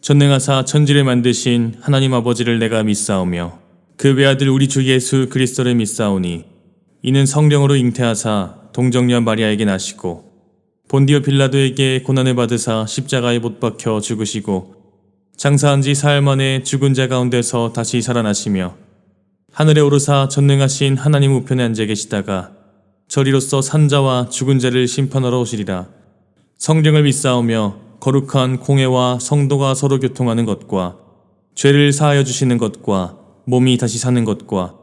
전능하사 천지를 만드신 하나님 아버지를 내가 믿사오며 그 외아들 우리 주 예수 그리스도를 믿사오니 이는 성령으로 잉태하사 동정녀 마리아에게 나시고 본디오 빌라도에게 고난을 받으사 십자가에 못 박혀 죽으시고 장사한 지 사흘 만에 죽은 자 가운데서 다시 살아나시며 하늘에 오르사 전능하신 하나님 우편에 앉아 계시다가 저리로서 산자와 죽은 자를 심판하러 오시리라. 성령을 믿사오며 거룩한 공회와 성도가 서로 교통하는 것과 죄를 사하여 주시는 것과 몸이 다시 사는 것과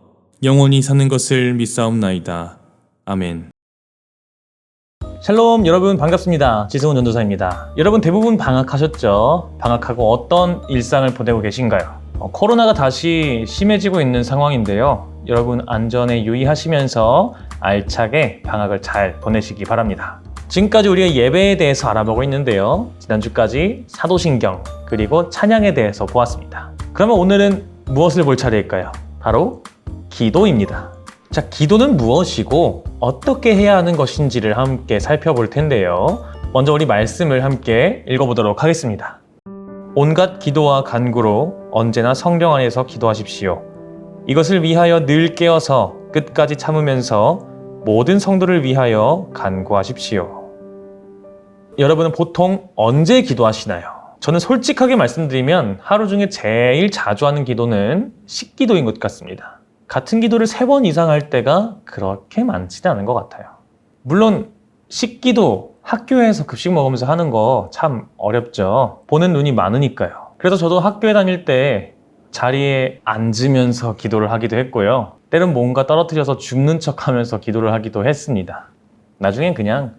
영원히 사는 것을 믿사옵나이다. 아멘. 샬롬, 여러분 반갑습니다. 지승훈 전도사입니다. 여러분 대부분 방학하셨죠? 방학하고 어떤 일상을 보내고 계신가요? 코로나가 다시 심해지고 있는 상황인데요. 여러분 안전에 유의하시면서 알차게 방학을 잘 보내시기 바랍니다. 지금까지 우리가 예배에 대해서 알아보고 있는데요. 지난주까지 사도신경 그리고 찬양에 대해서 보았습니다. 그러면 오늘은 무엇을 볼 차례일까요? 바로 기도입니다. 자, 기도는 무엇이고 어떻게 해야 하는 것인지를 함께 살펴볼 텐데요. 먼저 우리 말씀을 함께 읽어보도록 하겠습니다. 온갖 기도와 간구로 언제나 성령 안에서 기도하십시오. 이것을 위하여 늘 깨어서 끝까지 참으면서 모든 성도를 위하여 간구하십시오. 여러분은 보통 언제 기도하시나요? 저는 솔직하게 말씀드리면 하루 중에 제일 자주 하는 기도는 식기도인 것 같습니다. 같은 기도를 3번 이상 할 때가 그렇게 많지는 않은 것 같아요. 물론 식기도 학교에서 급식 먹으면서 하는 거 참 어렵죠. 보는 눈이 많으니까요. 그래서 저도 학교에 다닐 때 자리에 앉으면서 기도를 하기도 했고요. 때론 뭔가 떨어뜨려서 죽는 척하면서 기도를 하기도 했습니다. 나중엔 그냥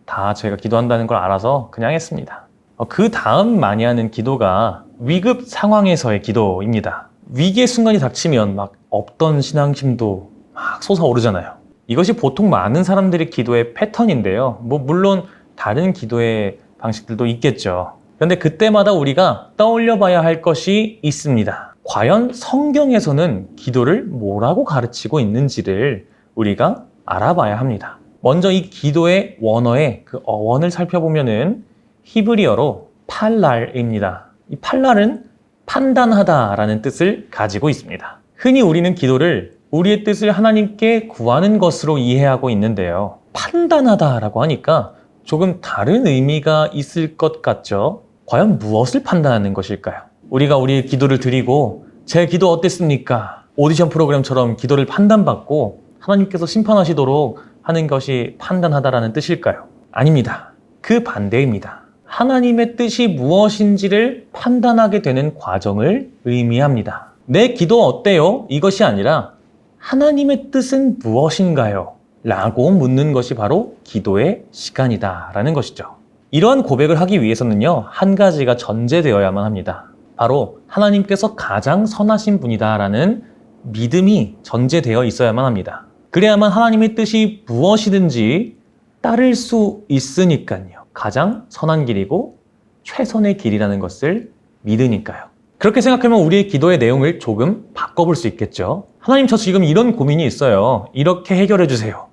다 제가 기도한다는 걸 알아서 그냥 했습니다. 그 다음 많이 하는 기도가 위급 상황에서의 기도입니다. 위기의 순간이 닥치면 막 없던 신앙심도 막 솟아오르잖아요. 이것이 보통 많은 사람들의 기도의 패턴인데요. 물론 다른 기도의 방식들도 있겠죠. 그런데 그때마다 우리가 떠올려 봐야 할 것이 있습니다. 과연 성경에서는 기도를 뭐라고 가르치고 있는지를 우리가 알아봐야 합니다. 먼저 이 기도의 원어의 그 어원을 살펴보면은 히브리어로 팔랄입니다. 이 팔랄은 판단하다라는 뜻을 가지고 있습니다. 흔히 우리는 기도를 우리의 뜻을 하나님께 구하는 것으로 이해하고 있는데요. 판단하다라고 하니까 조금 다른 의미가 있을 것 같죠? 과연 무엇을 판단하는 것일까요? 우리가 우리의 기도를 드리고 제 기도 어땠습니까? 오디션 프로그램처럼 기도를 판단받고 하나님께서 심판하시도록 하는 것이 판단하다라는 뜻일까요? 아닙니다. 그 반대입니다. 하나님의 뜻이 무엇인지를 판단하게 되는 과정을 의미합니다. 내 기도 어때요? 이것이 아니라 하나님의 뜻은 무엇인가요? 라고 묻는 것이 바로 기도의 시간이다 라는 것이죠. 이러한 고백을 하기 위해서는요, 한 가지가 전제되어야만 합니다. 바로 하나님께서 가장 선하신 분이다 라는 믿음이 전제되어 있어야만 합니다. 그래야만 하나님의 뜻이 무엇이든지 따를 수 있으니까요. 가장 선한 길이고 최선의 길이라는 것을 믿으니까요. 그렇게 생각하면 우리의 기도의 내용을 조금 바꿔볼 수 있겠죠. 하나님, 저 지금 이런 고민이 있어요. 이렇게 해결해 주세요.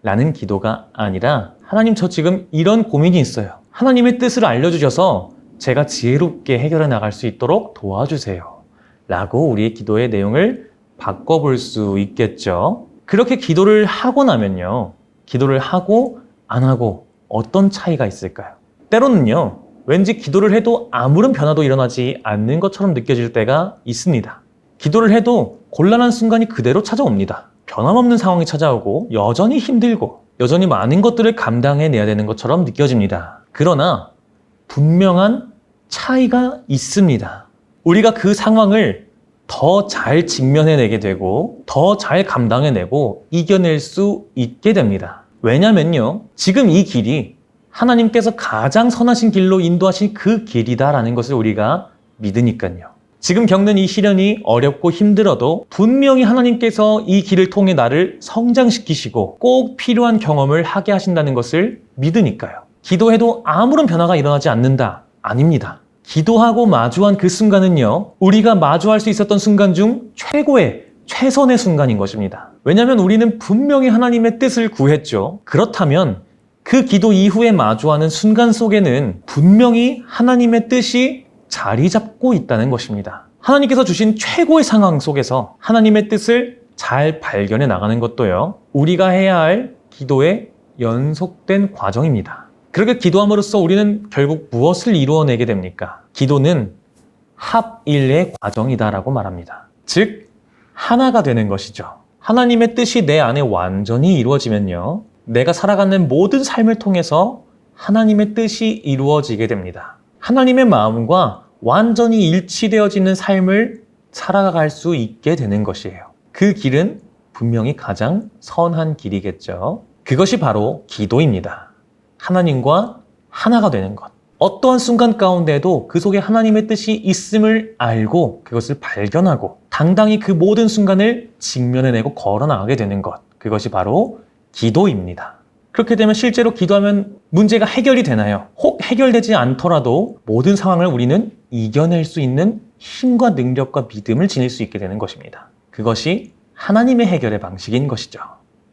라는 기도가 아니라 하나님, 저 지금 이런 고민이 있어요. 하나님의 뜻을 알려주셔서 제가 지혜롭게 해결해 나갈 수 있도록 도와주세요. 라고 우리의 기도의 내용을 바꿔볼 수 있겠죠. 그렇게 기도를 하고 나면요. 기도를 하고 안 하고 어떤 차이가 있을까요? 때로는요. 왠지 기도를 해도 아무런 변화도 일어나지 않는 것처럼 느껴질 때가 있습니다. 기도를 해도 곤란한 순간이 그대로 찾아옵니다. 변함없는 상황이 찾아오고 여전히 힘들고 여전히 많은 것들을 감당해내야 되는 것처럼 느껴집니다. 그러나 분명한 차이가 있습니다. 우리가 그 상황을 더 잘 직면해내게 되고 더 잘 감당해내고 이겨낼 수 있게 됩니다. 왜냐면요, 지금 이 길이 하나님께서 가장 선하신 길로 인도하신 그 길이다라는 것을 우리가 믿으니까요. 지금 겪는 이 시련이 어렵고 힘들어도 분명히 하나님께서 이 길을 통해 나를 성장시키시고 꼭 필요한 경험을 하게 하신다는 것을 믿으니까요. 기도해도 아무런 변화가 일어나지 않는다? 아닙니다. 기도하고 마주한 그 순간은요, 우리가 마주할 수 있었던 순간 중 최선의 순간인 것입니다. 왜냐하면 우리는 분명히 하나님의 뜻을 구했죠. 그렇다면 그 기도 이후에 마주하는 순간 속에는 분명히 하나님의 뜻이 자리 잡고 있다는 것입니다. 하나님께서 주신 최고의 상황 속에서 하나님의 뜻을 잘 발견해 나가는 것도요, 우리가 해야 할 기도의 연속된 과정입니다. 그렇게 기도함으로써 우리는 결국 무엇을 이루어내게 됩니까? 기도는 합일의 과정이다라고 말합니다. 즉, 하나가 되는 것이죠. 하나님의 뜻이 내 안에 완전히 이루어지면요, 내가 살아가는 모든 삶을 통해서 하나님의 뜻이 이루어지게 됩니다. 하나님의 마음과 완전히 일치되어지는 삶을 살아갈 수 있게 되는 것이에요. 그 길은 분명히 가장 선한 길이겠죠. 그것이 바로 기도입니다. 하나님과 하나가 되는 것. 어떠한 순간 가운데에도 그 속에 하나님의 뜻이 있음을 알고 그것을 발견하고 당당히 그 모든 순간을 직면해내고 걸어나가게 되는 것. 그것이 바로 기도입니다. 그렇게 되면 실제로 기도하면 문제가 해결이 되나요? 혹 해결되지 않더라도 모든 상황을 우리는 이겨낼 수 있는 힘과 능력과 믿음을 지닐 수 있게 되는 것입니다. 그것이 하나님의 해결의 방식인 것이죠.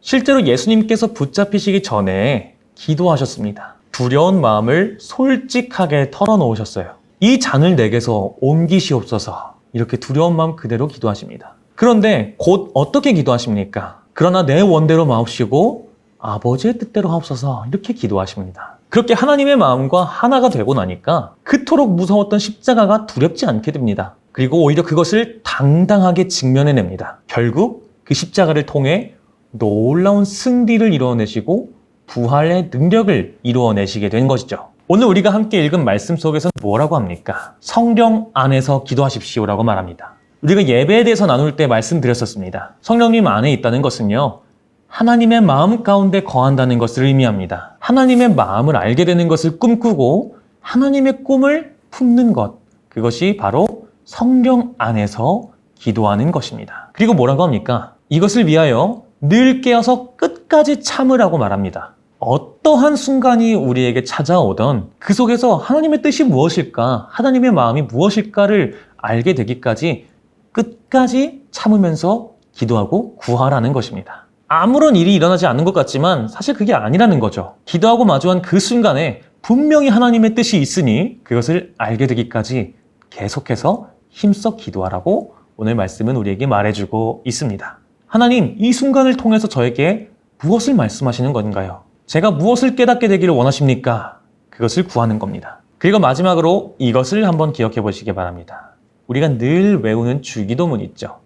실제로 예수님께서 붙잡히시기 전에 기도하셨습니다. 두려운 마음을 솔직하게 털어놓으셨어요. 이 잔을 내게서 옮기시옵소서. 이렇게 두려운 마음 그대로 기도하십니다. 그런데 곧 어떻게 기도하십니까? 그러나 내 원대로 마옵시고 아버지의 뜻대로 하옵소서. 이렇게 기도하십니다. 그렇게 하나님의 마음과 하나가 되고 나니까 그토록 무서웠던 십자가가 두렵지 않게 됩니다. 그리고 오히려 그것을 당당하게 직면해냅니다. 결국 그 십자가를 통해 놀라운 승리를 이루어내시고 부활의 능력을 이루어내시게 된 것이죠. 오늘 우리가 함께 읽은 말씀 속에서 뭐라고 합니까? 성령 안에서 기도하십시오라고 말합니다. 우리가 예배에 대해서 나눌 때 말씀드렸었습니다. 성령님 안에 있다는 것은요, 하나님의 마음 가운데 거한다는 것을 의미합니다. 하나님의 마음을 알게 되는 것을 꿈꾸고 하나님의 꿈을 품는 것, 그것이 바로 성령 안에서 기도하는 것입니다. 그리고 뭐라고 합니까? 이것을 위하여 늘 깨어서 끝까지 참으라고 말합니다. 어떠한 순간이 우리에게 찾아오던 그 속에서 하나님의 뜻이 무엇일까, 하나님의 마음이 무엇일까를 알게 되기까지 끝까지 참으면서 기도하고 구하라는 것입니다. 아무런 일이 일어나지 않는 것 같지만 사실 그게 아니라는 거죠. 기도하고 마주한 그 순간에 분명히 하나님의 뜻이 있으니 그것을 알게 되기까지 계속해서 힘써 기도하라고 오늘 말씀은 우리에게 말해주고 있습니다. 하나님, 이 순간을 통해서 저에게 무엇을 말씀하시는 건가요? 제가 무엇을 깨닫게 되기를 원하십니까? 그것을 구하는 겁니다. 그리고 마지막으로 이것을 한번 기억해 보시기 바랍니다. 우리가 늘 외우는 주기도문 있죠.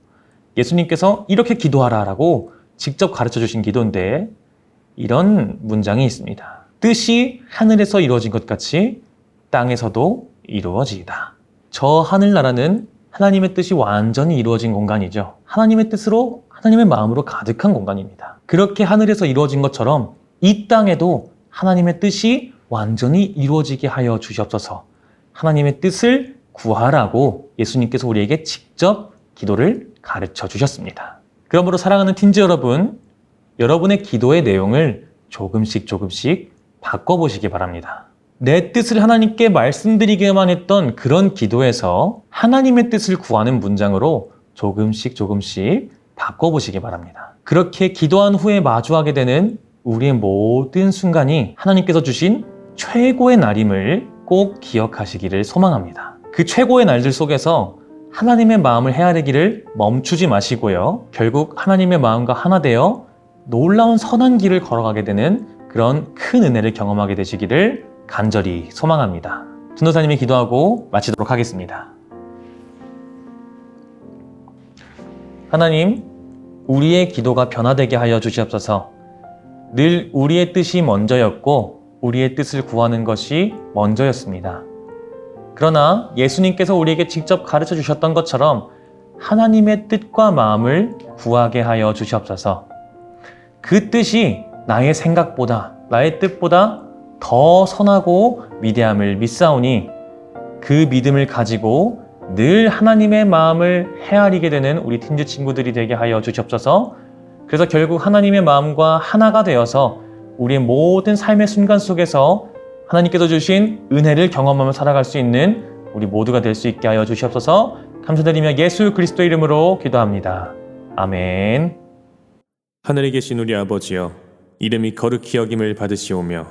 예수님께서 이렇게 기도하라라고 직접 가르쳐 주신 기도인데 이런 문장이 있습니다. 뜻이 하늘에서 이루어진 것 같이 땅에서도 이루어지이다. 저 하늘나라는 하나님의 뜻이 완전히 이루어진 공간이죠. 하나님의 뜻으로, 하나님의 마음으로 가득한 공간입니다. 그렇게 하늘에서 이루어진 것처럼 이 땅에도 하나님의 뜻이 완전히 이루어지게 하여 주시옵소서. 하나님의 뜻을 구하라고 예수님께서 우리에게 직접 기도를 가르쳐 주셨습니다. 그러므로 사랑하는 틴즈 여러분, 여러분의 기도의 내용을 조금씩 바꿔보시기 바랍니다. 내 뜻을 하나님께 말씀드리게만 했던 그런 기도에서 하나님의 뜻을 구하는 문장으로 조금씩 바꿔보시기 바랍니다. 그렇게 기도한 후에 마주하게 되는 우리의 모든 순간이 하나님께서 주신 최고의 날임을 꼭 기억하시기를 소망합니다. 그 최고의 날들 속에서 하나님의 마음을 헤아리기를 멈추지 마시고요. 결국 하나님의 마음과 하나 되어 놀라운 선한 길을 걸어가게 되는 그런 큰 은혜를 경험하게 되시기를 간절히 소망합니다. 전도사님이 기도하고 마치도록 하겠습니다. 하나님, 우리의 기도가 변화되게 하여 주시옵소서. 늘 우리의 뜻이 먼저였고 우리의 뜻을 구하는 것이 먼저였습니다. 그러나 예수님께서 우리에게 직접 가르쳐 주셨던 것처럼 하나님의 뜻과 마음을 구하게 하여 주시옵소서. 그 뜻이 나의 생각보다, 나의 뜻보다 더 선하고 위대함을 믿사오니 그 믿음을 가지고 늘 하나님의 마음을 헤아리게 되는 우리 틴즈 친구들이 되게 하여 주시옵소서. 그래서 결국 하나님의 마음과 하나가 되어서 우리의 모든 삶의 순간 속에서 하나님께서 주신 은혜를 경험하며 살아갈 수 있는 우리 모두가 될 수 있게 하여 주시옵소서. 감사드리며 예수 그리스도 이름으로 기도합니다. 아멘. 하늘에 계신 우리 아버지여, 이름이 거룩히 여김을 받으시오며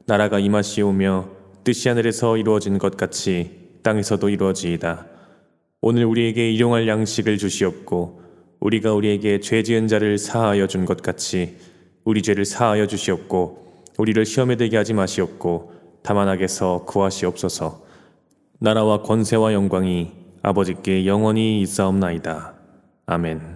나라가 임하시오며 뜻이 하늘에서 이루어진 것 같이 땅에서도 이루어지이다. 오늘 우리에게 일용할 양식을 주시옵고 우리가 우리에게 죄 지은 자를 사하여 준 것 같이 우리 죄를 사하여 주시옵고 우리를 시험에 들게 하지 마시옵고 다만 악에서 구하시옵소서. 나라와 권세와 영광이 아버지께 영원히 있사옵나이다. 아멘.